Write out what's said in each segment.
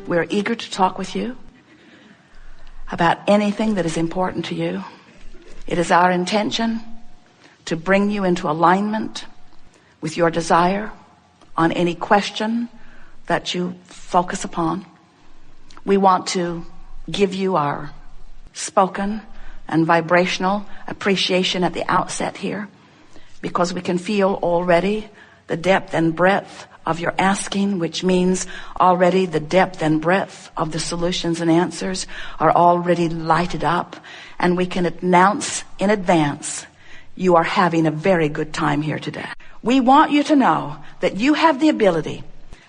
We're eager to talk with you about anything that is important to you. It is our intention to bring you into alignment with your desire on any question that you focus upon. We want to give you our spoken and vibrational appreciation at the outset here, because we can feel already the depth and breadth of your asking, which means already the depth and breadth of the solutions and answers are already lighted up, and we can announce in advance you are having a very good time here today. We want you to know that you have the ability,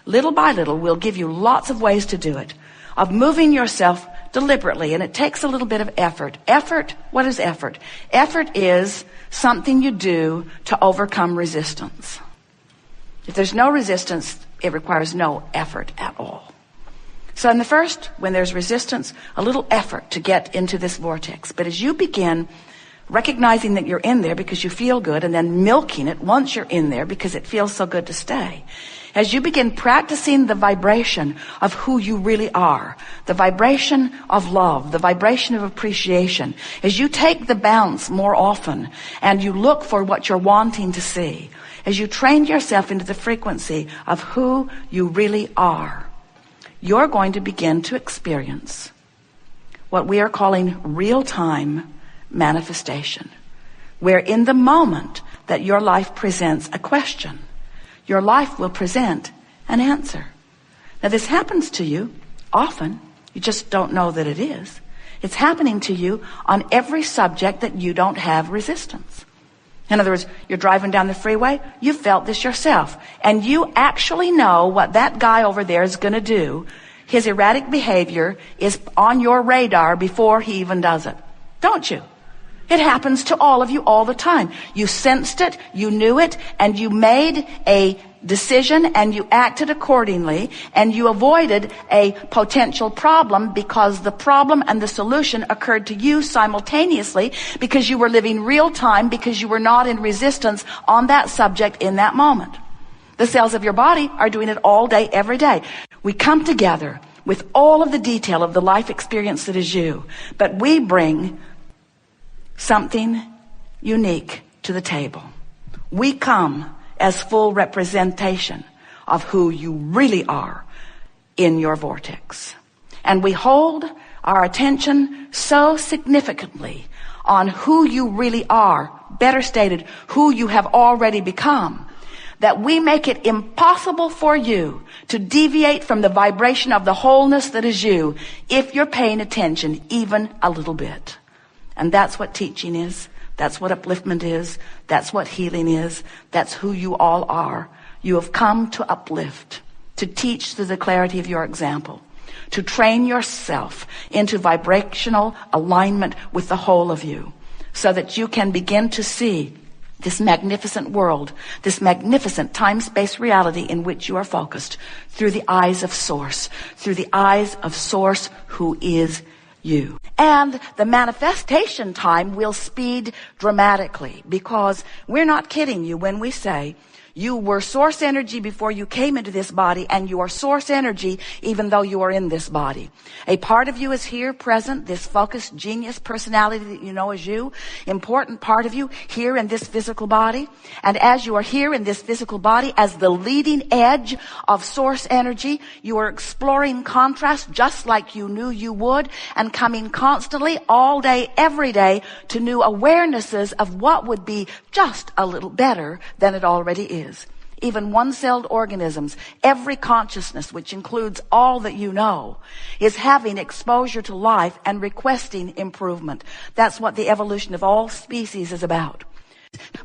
little by little, we'll give you lots of ways to do it, of moving yourself deliberately, and it takes a little bit of effort. Effort, what is effort? Effort is something you do to overcome resistance. If there's no resistance, it requires no effort at all. So in the first, when there's resistance, a little effort to get into this vortex. But as you begin recognizing that you're in there because you feel good, and then milking it once you're in there because it feels so good to stay, as you begin practicing the vibration of who you really are, the vibration of love, the vibration of appreciation, as you take the bounce more often and you look for what you're wanting to see, as you train yourself into the frequency of who you really are, you're going to begin to experience what we are calling real-time manifestation, where in the moment that your life presents a question, your life will present an answer. Now, this happens to you often. You just don't know that it is. It's happening to you on every subject that you don't have resistance. In other words, you're driving down the freeway, you felt this yourself, and you actually know what that guy over there is going to do. His erratic behavior is on your radar before he even does it. Don't you? It happens to all of you all the time. You sensed it, you knew it, and you made a decision and you acted accordingly, and you avoided a potential problem because the problem and the solution occurred to you simultaneously, because you were living real time, because you were not in resistance on that subject in that moment. The cells of your body are doing it all day, every day. We come together with all of the detail of the life experience that is you, but we bring something unique to the table. We come as full representation of who you really are in your vortex. And we hold our attention so significantly on who you really are, better stated, who you have already become, that we make it impossible for you to deviate from the vibration of the wholeness that is you if you're paying attention even a little bit. And that's what teaching is. That's what upliftment is. That's what healing is. That's who you all are. You have come to uplift, to teach through the clarity of your example, to train yourself into vibrational alignment with the whole of you, so that you can begin to see this magnificent world, this magnificent time-space reality in which you are focused through the eyes of Source, through the eyes of Source who is you. And the manifestation time will speed dramatically, because we're not kidding you when we say you were source energy before you came into this body, and you are source energy even though you are in this body. A part of you is here present, this focused genius personality that you know as you, important part of you here in this physical body. And as you are here in this physical body as the leading edge of source energy, you are exploring contrast just like you knew you would, and coming constantly all day, every day, to new awarenesses of what would be just a little better than it already is. Even one-celled organisms, every consciousness, which includes all that you know, is having exposure to life and requesting improvement. That's what the evolution of all species is about.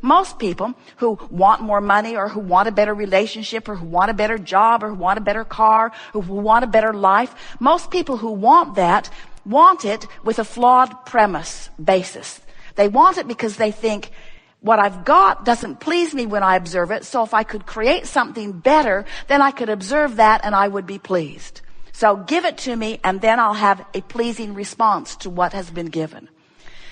Most people who want more money, or who want a better relationship, or who want a better job, or who want a better car, or who want a better life, most people who want that want it with a flawed premise basis. They want it because they think, what I've got doesn't please me when I observe it, so if I could create something better, then I could observe that and I would be pleased. So give it to me, and then I'll have a pleasing response to what has been given.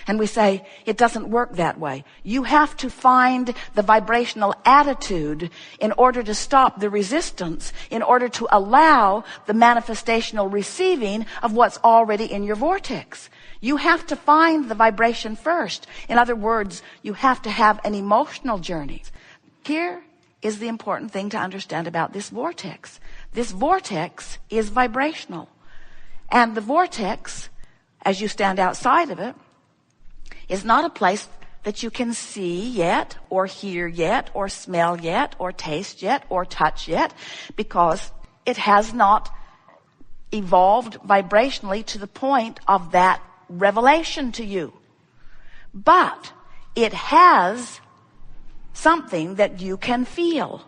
And we say, it doesn't work that way. You have to find the vibrational attitude in order to stop the resistance, in order to allow the manifestational receiving of what's already in your vortex. You have to find the vibration first. In other words, you have to have an emotional journey. Here is the important thing to understand about this vortex. This vortex is vibrational. And the vortex, as you stand outside of it, is not a place that you can see yet, or hear yet, or smell yet, or taste yet, or touch yet, because it has not evolved vibrationally to the point of that revelation to you. But it has something that you can feel.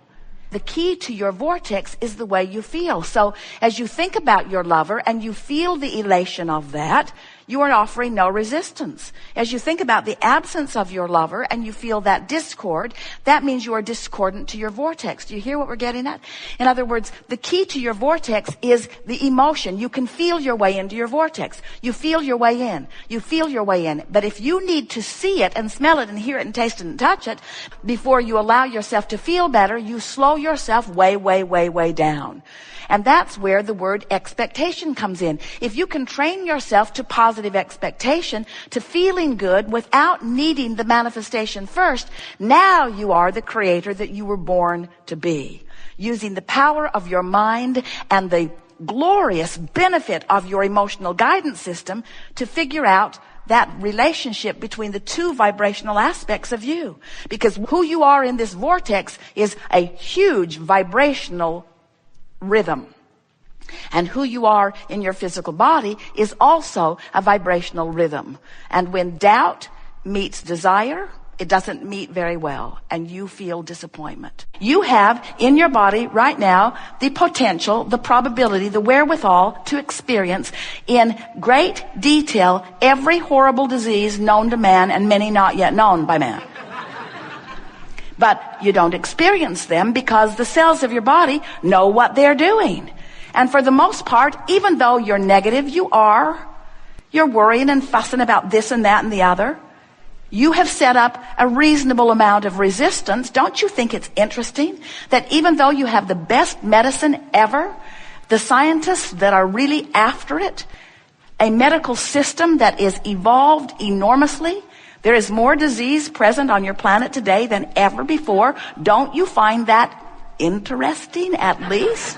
The key to your vortex is the way you feel. So as you think about your lover and you feel the elation of that, you are offering no resistance. As you think about the absence of your lover and you feel that discord, that means you are discordant to your vortex. Do you hear what we're getting at? In other words, the key to your vortex is the emotion. You can feel your way into your vortex. You feel your way in. You feel your way in. But if you need to see it and smell it and hear it and taste it and touch it before you allow yourself to feel better, you slow yourself way, way, way, way down. And that's where the word expectation comes in. If you can train yourself to positive expectation, to feeling good without needing the manifestation first, now you are the creator that you were born to be. Using the power of your mind and the glorious benefit of your emotional guidance system to figure out that relationship between the two vibrational aspects of you. Because who you are in this vortex is a huge vibrational rhythm. And who you are in your physical body is also a vibrational rhythm. And when doubt meets desire, it doesn't meet very well, and you feel disappointment. You have in your body right now the potential, the probability, the wherewithal to experience in great detail every horrible disease known to man and many not yet known by man. But you don't experience them because the cells of your body know what they're doing. And for the most part, even though you're negative, you're worrying and fussing about this and that and the other, you have set up a reasonable amount of resistance. Don't you think it's interesting that even though you have the best medicine ever, the scientists that are really after it, a medical system that is evolved enormously, there is more disease present on your planet today than ever before. Don't you find that interesting, at least?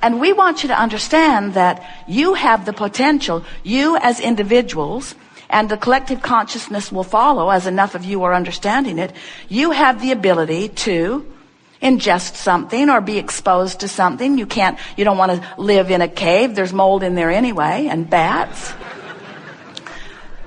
And we want you to understand that you have the potential, you as individuals, and the collective consciousness will follow as enough of you are understanding it. You have the ability to ingest something or be exposed to something. You don't want to live in a cave. There's mold in there anyway, and bats.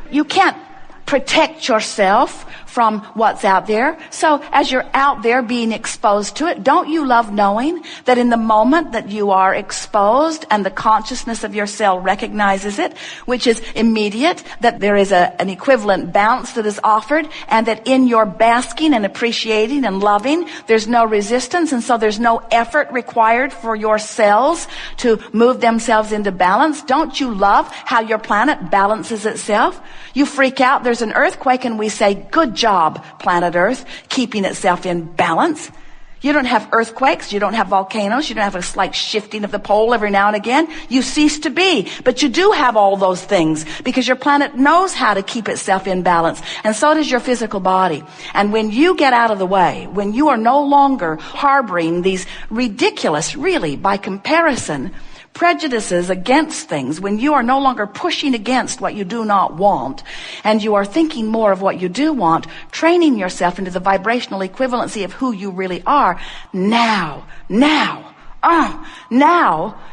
You can't protect yourself from what's out there. So as you're out there being exposed to it, don't you love knowing that in the moment that you are exposed and the consciousness of your cell recognizes it, which is immediate, that there is an equivalent bounce that is offered, and that in your basking and appreciating and loving, there's no resistance, and so there's no effort required for your cells to move themselves into balance. Don't you love how your planet balances itself? You freak out, there's an earthquake, and we say, good job, planet Earth, keeping itself in balance. You don't have earthquakes, you don't have volcanoes, you don't have a slight shifting of the pole every now and again. You cease to be. But you do have all those things because your planet knows how to keep itself in balance. And so does your physical body. And when you get out of the way, when you are no longer harboring these ridiculous, really, by comparison, prejudices against things, when you are no longer pushing against what you do not want, and you are thinking more of what you do want, training yourself into the vibrational equivalency of who you really are, now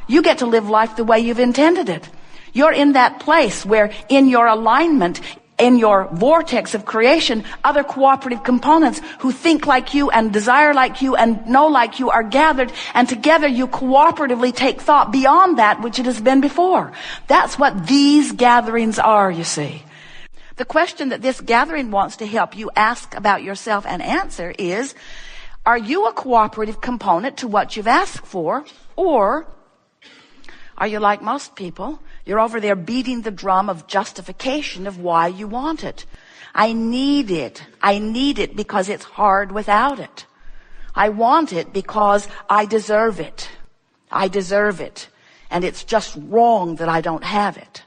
you get to live life the way you've intended it. You're in that place where in your alignment, in your vortex of creation, other cooperative components who think like you and desire like you and know like you are gathered, and together you cooperatively take thought beyond that which it has been before. That's what these gatherings are, you see. The question that this gathering wants to help you ask about yourself and answer is, are you a cooperative component to what you've asked for, or are you like most people, You're over there beating the drum of justification of why you want it. I need it. I need it because it's hard without it. I want it because I deserve it. I deserve it. And it's just wrong that I don't have it.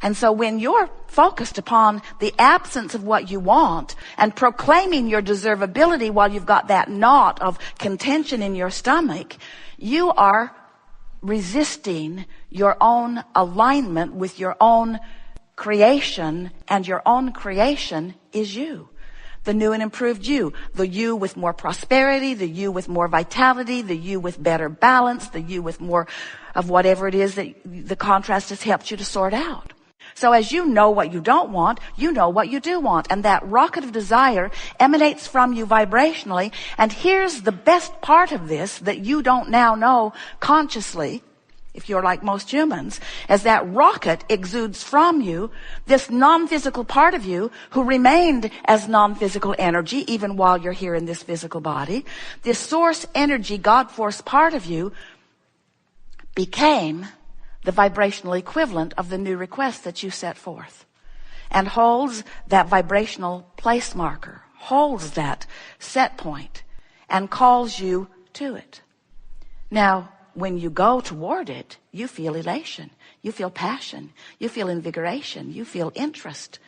And so when you're focused upon the absence of what you want and proclaiming your deservability while you've got that knot of contention in your stomach, you are resisting your own alignment with your own creation, and your own creation is you. The new and improved you. The you with more prosperity, the you with more vitality, the you with better balance, the you with more of whatever it is that the contrast has helped you to sort out. So as you know what you don't want, you know what you do want. And that rocket of desire emanates from you vibrationally. And here's the best part of this that you don't now know consciously, if you're like most humans, as that rocket exudes from you, this non-physical part of you who remained as non-physical energy even while you're here in this physical body, this source energy, God force part of you became the vibrational equivalent of the new request that you set forth, and holds that vibrational place marker, holds that set point, and calls you to it. Now, when you go toward it, you feel elation, you feel passion, you feel invigoration, you feel interest.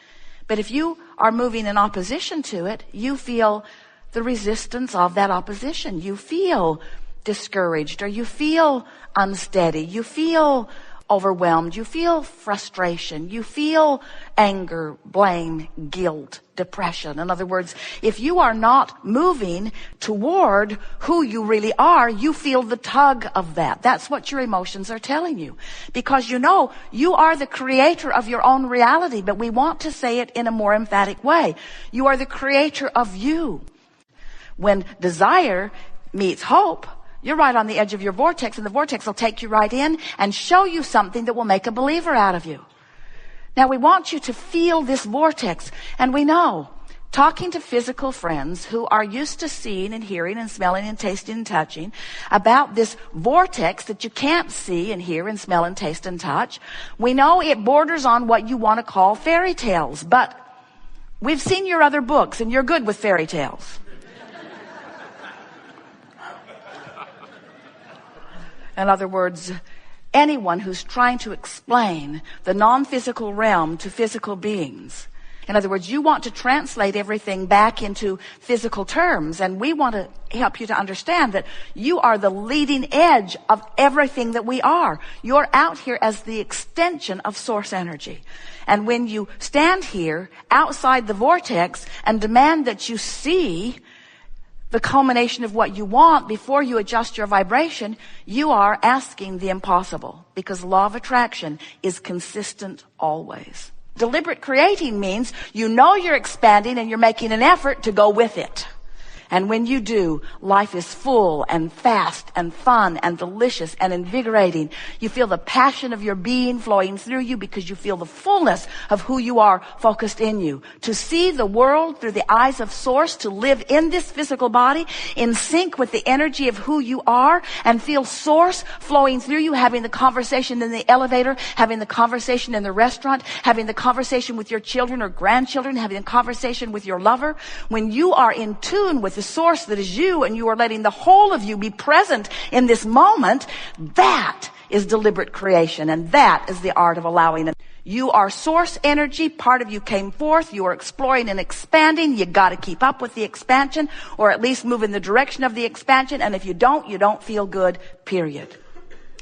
But if you are moving in opposition to it, you feel the resistance of that opposition. You feel discouraged, or you feel unsteady, you feel overwhelmed, you feel frustration, you feel anger, blame, guilt, depression. In other words, if you are not moving toward who you really are, you feel the tug of that. That's what your emotions are telling you. Because you know you are the creator of your own reality, but we want to say it in a more emphatic way. You are the creator of you. When desire meets hope, you're right on the edge of your vortex, and the vortex will take you right in and show you something that will make a believer out of you. Now, we want you to feel this vortex, and we know, talking to physical friends who are used to seeing and hearing and smelling and tasting and touching about this vortex that you can't see and hear and smell and taste and touch, we know it borders on what you want to call fairy tales, but we've seen your other books, and you're good with fairy tales. In other words, anyone who's trying to explain the non-physical realm to physical beings. In other words, you want to translate everything back into physical terms, and we want to help you to understand that you are the leading edge of everything that we are. You're out here as the extension of source energy. And when you stand here outside the vortex and demand that you see the culmination of what you want before you adjust your vibration, you are asking the impossible, because law of attraction is consistent always. Deliberate creating means you know you're expanding and you're making an effort to go with it. And when you do, life is full and fast and fun and delicious and invigorating. You feel the passion of your being flowing through you because you feel the fullness of who you are focused in you. To see the world through the eyes of Source, to live in this physical body in sync with the energy of who you are, and feel Source flowing through you, having the conversation in the elevator, having the conversation in the restaurant, having the conversation with your children or grandchildren, having a conversation with your lover. When you are in tune with the Source that is you, and you are letting the whole of you be present in this moment, that is deliberate creation, and that is the art of allowing it. You are source energy. Part of you came forth. You are exploring and expanding. You got to keep up with the expansion, or at least move in the direction of the expansion. And if you don't feel good, period.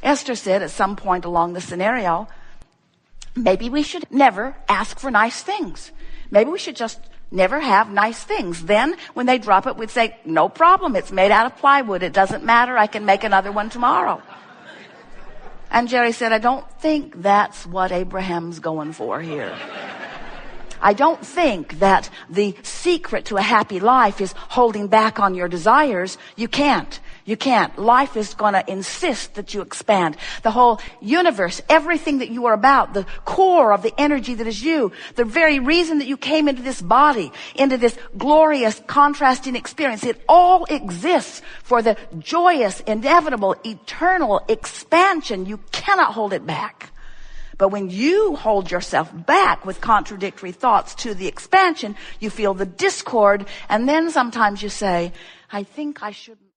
Esther said at some point along the scenario, maybe we should never ask for nice things. Maybe we should just never have nice things. Then when they drop it, we'd say, no problem. It's made out of plywood. It doesn't matter. I can make another one tomorrow. And Jerry said, I don't think that's what Abraham's going for here. I don't think that the secret to a happy life is holding back on your desires. You can't. You can't. Life is going to insist that you expand. The whole universe, everything that you are about, the core of the energy that is you, the very reason that you came into this body, into this glorious contrasting experience, it all exists for the joyous, inevitable, eternal expansion. You cannot hold it back. But when you hold yourself back with contradictory thoughts to the expansion, you feel the discord, and then sometimes you say, I think I shouldn't.